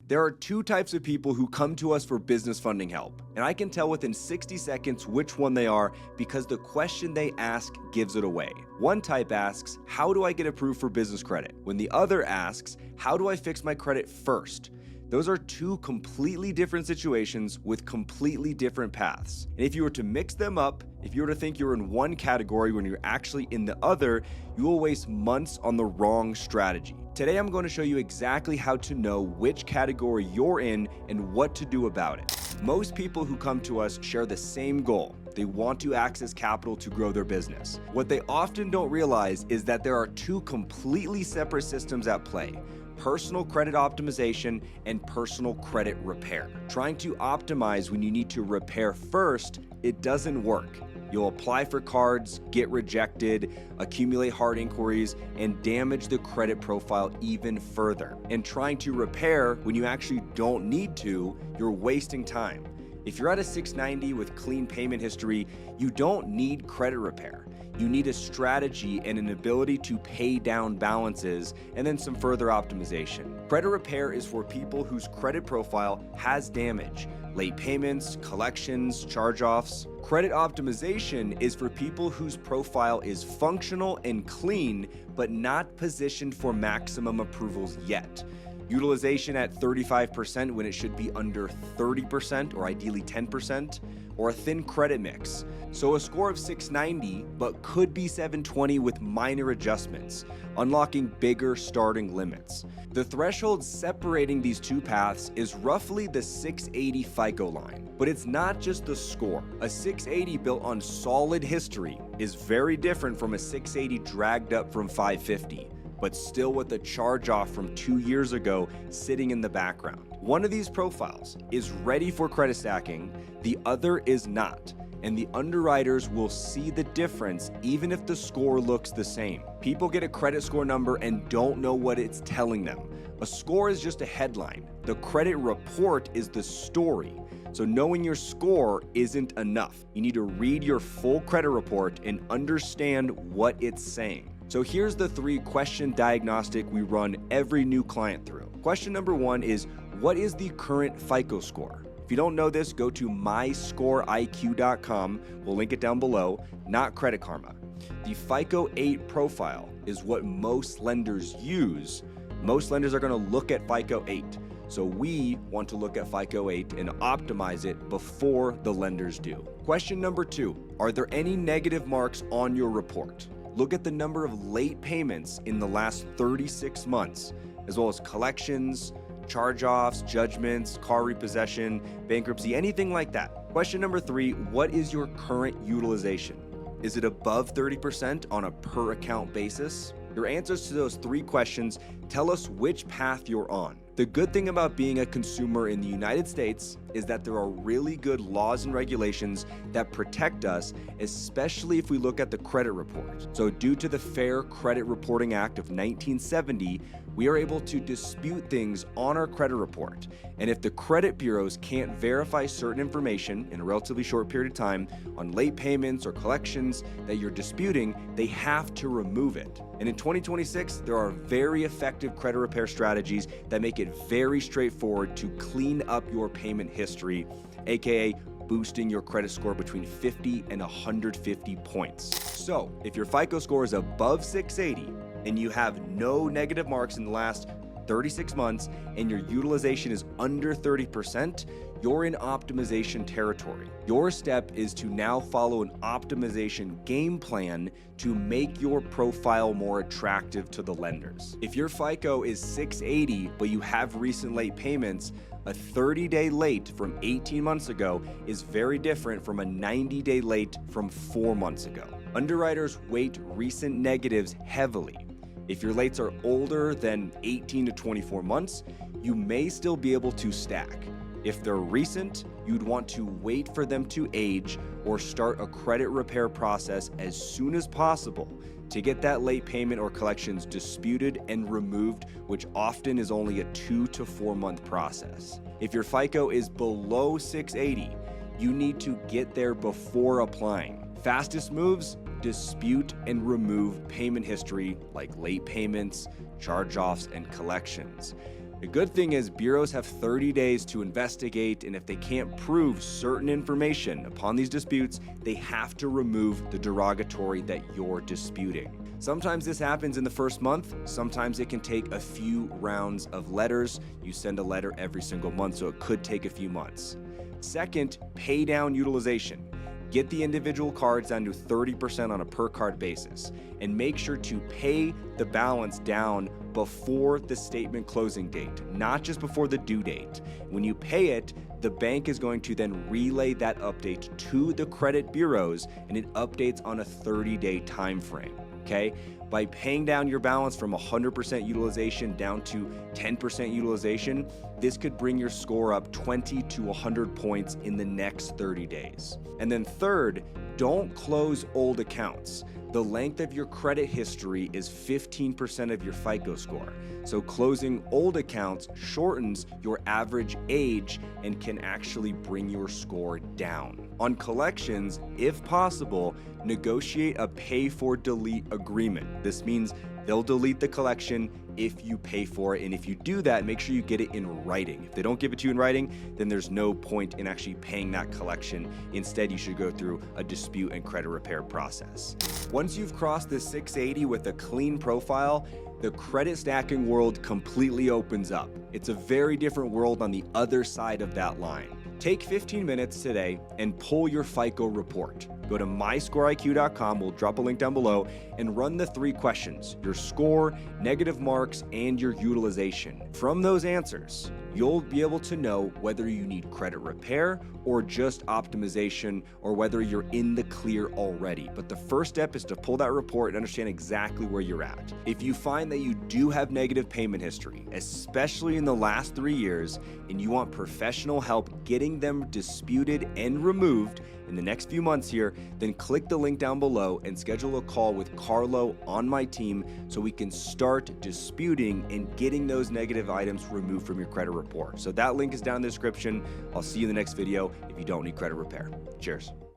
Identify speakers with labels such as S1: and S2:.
S1: There are two types of people who come to us for business funding help, and I can tell within 60 seconds which one they are because the question they ask gives it away. One type asks, how do I get approved for business credit? When the other asks, how do I fix my credit first? Those are two completely different situations with completely different paths. And if you were to mix them up, if you were to think you're in one category when you're actually in the other, you will waste months on the wrong strategy. Today, I'm going to show you exactly how to know which category you're in and what to do about it. Most people who come to us share the same goal. They want to access capital to grow their business. What they often don't realize is that there are two completely separate systems at play: personal credit optimization and personal credit repair. Trying to optimize when you need to repair first, it doesn't work. You'll apply for cards, get rejected, accumulate hard inquiries, and damage the credit profile even further. And trying to repair when you actually don't need to, you're wasting time. If you're at a 690 with clean payment history, you don't need credit repair. You need a strategy and an ability to pay down balances and then some further optimization. Credit repair is for people whose credit profile has damage, late payments, collections, charge-offs. Credit optimization is for people whose profile is functional and clean, but not positioned for maximum approvals yet. Utilization at 35% when it should be under 30% or ideally 10%, or a thin credit mix. So a score of 690, but could be 720 with minor adjustments, unlocking bigger starting limits. The threshold separating these two paths is roughly the 680 FICO line, but it's not just the score. A 680 built on solid history is very different from a 680 dragged up from 550. But still with a charge-off from 2 years ago sitting in the background. One of these profiles is ready for credit stacking, the other is not, and the underwriters will see the difference even if the score looks the same. People get a credit score number and don't know what it's telling them. A score is just a headline. The credit report is the story. So knowing your score isn't enough. You need to read your full credit report and understand what it's saying. So here's the 3-question diagnostic we run every new client through. Question number 1 is, what is the current FICO score? If you don't know this, go to myscoreiq.com. We'll link it down below, not Credit Karma. The FICO 8 profile is what most lenders use. Most lenders are going to look at FICO 8. So we want to look at FICO 8 and optimize it before the lenders do. Question number 2, are there any negative marks on your report? Look at the number of late payments in the last 36 months, as well as collections, charge-offs, judgments, car repossession, bankruptcy, anything like that. Question number 3, what is your current utilization? Is it above 30% on a per account basis? Your answers to those 3 questions tell us which path you're on. The good thing about being a consumer in the United States is that there are really good laws and regulations that protect us, especially if we look at the credit report. So due to the Fair Credit Reporting Act of 1970, we are able to dispute things on our credit report. And if the credit bureaus can't verify certain information in a relatively short period of time on late payments or collections that you're disputing, they have to remove it. And in 2026, there are very effective credit repair strategies that make it very straightforward to clean up your payment history, aka boosting your credit score between 50 and 150 points. So if your FICO score is above 680 and you have no negative marks in the last 36 months and your utilization is under 30%, you're in optimization territory. Your step is to now follow an optimization game plan to make your profile more attractive to the lenders. If your FICO is 680, but you have recent late payments, a 30-day late from 18 months ago is very different from a 90-day late from 4 months ago. Underwriters weight recent negatives heavily. If your lates are older than 18 to 24 months, you may still be able to stack. If they're recent, you'd want to wait for them to age or start a credit repair process as soon as possible to get that late payment or collections disputed and removed, which often is only a 2 to 4 month process. If your FICO is below 680, you need to get there before applying. Fastest moves: dispute and remove payment history like late payments, charge-offs, and collections. The good thing is bureaus have 30 days to investigate, and if they can't prove certain information upon these disputes, they have to remove the derogatory that you're disputing. Sometimes this happens in the first month. Sometimes it can take a few rounds of letters. You send a letter every single month, so it could take a few months. Second, pay down utilization. Get the individual cards down to 30% on a per card basis, and make sure to pay the balance down before the statement closing date, not just before the due date. When you pay it, the bank is going to then relay that update to the credit bureaus, and it updates on a 30-day time frame. Okay? By paying down your balance from 100% utilization down to 10% utilization, this could bring your score up 20 to 100 points in the next 30 days. And then third, don't close old accounts. The length of your credit history is 15% of your FICO score. So closing old accounts shortens your average age and can actually bring your score down. On collections, if possible, negotiate a pay for delete agreement. This means they'll delete the collection if you pay for it, and if you do that, make sure you get it in writing. If they don't give it to you in writing, then there's no point in actually paying that collection. Instead, you should go through a dispute and credit repair process. Once you've crossed the 680 with a clean profile, the credit stacking world completely opens up. It's a very different world on the other side of that line. Take 15 minutes today and pull your FICO report. Go to myscoreiq.com, we'll drop a link down below, and run the 3 questions: your score, negative marks, and your utilization. From those answers, you'll be able to know whether you need credit repair or just optimization, or whether you're in the clear already. But the first step is to pull that report and understand exactly where you're at. If you find that you do have negative payment history, especially in the last 3 years, and you want professional help getting them disputed and removed in the next few months here, then click the link down below and schedule a call with Carlo on my team so we can start disputing and getting those negative items removed from your credit report. So that link is down in the description. I'll see you in the next video if you don't need credit repair. Cheers.